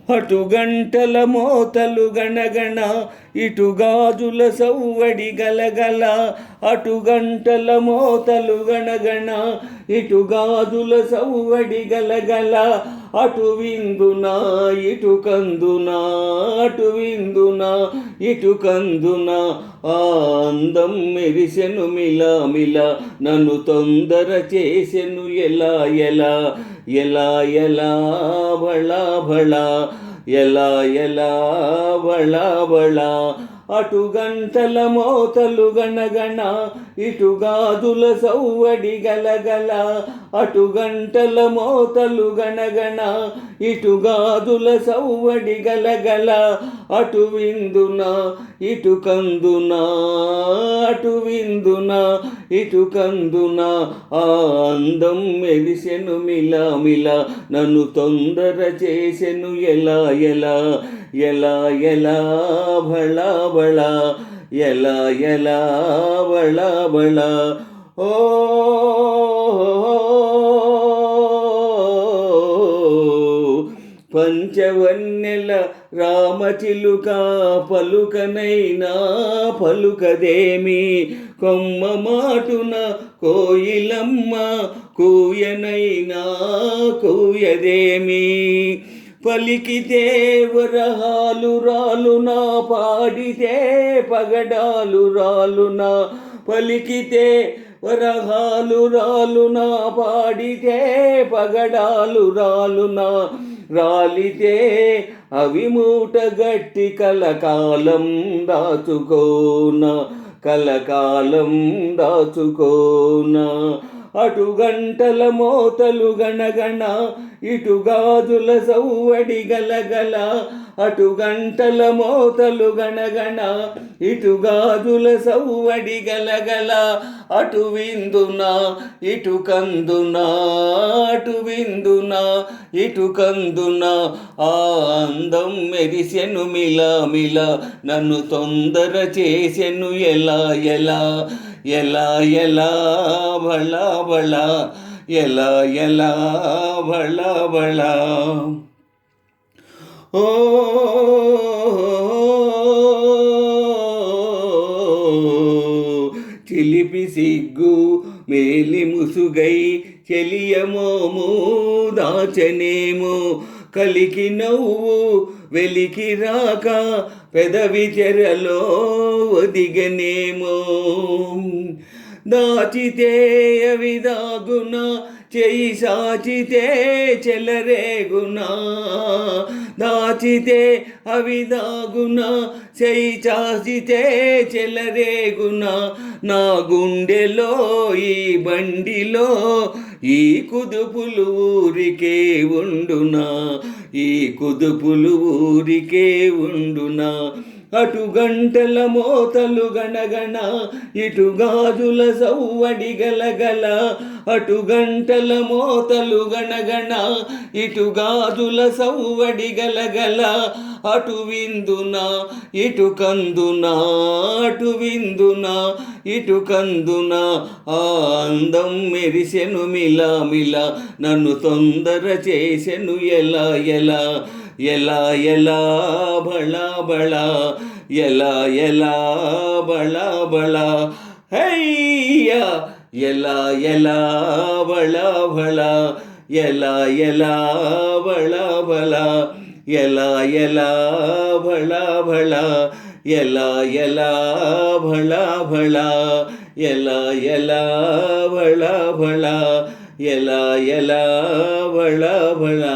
అటు గంటల మోతలు గణగణ ఇటు గాజుల సవ్వడి గలగల అటు గంటల మోతలు గణగణ ఇటు గాజుల సవ్వడి గలగల అటు విందునా ఇటు కందునా అటు విందునా ఇటు కందునా ఆ అందం మెరిసెను మిల నన్ను తొందర చేసెను ఎలా ఎలా ఎలా ఎలా భళా భళా ఎలా ఎలా భళా భళా అటు గంటల మోతలు గణగణ ఇటు గాజుల సవ్వడి గలగల అటు గంటల మోతలు గణగణ ఇటు గాజుల సవ్వడి గలగల అటు విందునా ఇటు కందునా అటు విందునా ఇటు కందునా ఆ అందం మెరిసెను మిల నన్ను తొందర చేసెను ఎలా ఎలా ఎలా ఎలా భళా భళా ఎలా ఎలా భళా భళా ఓ పంచవన్నెల రామచిలుక పలుకనైనా పలుకదేమి కొమ్మ మాటున కోయిలమ్మ కూయనైనా కూయదేమి పలికితే వరహాలు రాలునా పాడితే పగడాలు రాలునా పలికితే వరహాలు రాలునా పాడితే పగడాలు రాలునా రాలితే అవి మూట గట్టి కలకాలం దాచుకోనా కలకాలం దాచుకోనా అటు గంటల మోతలు గణగణ ఇటు గాజుల సవ్వడి గలగల అటు గంటల మోతలు గణగణ ఇటు గాజుల సవ్వడి గలగల అటు విందునా ఇటు కందునా అటు విందునా ఇటు కందునా ఆ అందం మెరిసెను మిల నన్ను తొందర చేసెను ఎలా ఎలా ఎలా ఎలా భళా భళా ఎలా ఎలా భళా భళా ఓ చిలిపి సిగ్గు మేలి ముసుగై చెలియమోము దాచనేమో కలికి నవ్వు వెలికి రాక పెదవి చెరలో ఒదిగనేమో దాచితే అవి దాగునా చెయ్యి సాచితే చెలరేగునా దాచితే అవి దాగునా చెయ్యి చాచితే చెలరేగునా నా గుండెలో ఈ బండిలో ఈ కుదుపులు ఊరికే ఉండునా ఈ కుదుపులు ఊరికే ఉండునా అటు గంటల మోతలు గణగణ ఇటు గాజుల సవ్వడి గలగల అటు గంటల మోతలు గణగణ ఇటు గాజుల సవ్వడి గలగల అటు విందునా ఇటు కందునా అటు విందునా ఇటు కందునా ఆ అందం మెరిసెను మిల నన్ను తొందర చేసెను ఎలా ఎలా ఎలా ఎలా భళా భళా ఎలా ఎలా భళా భళా హయ్యా ఎలా ఎలా భళా భళా ఎలా ఎలా భళా భళా ఎలా ఎలా భళా భళా ఎలా ఎలా భళా భళా ఎలా ఎలా భళా భళా ఎలా ఎలా భళా భళా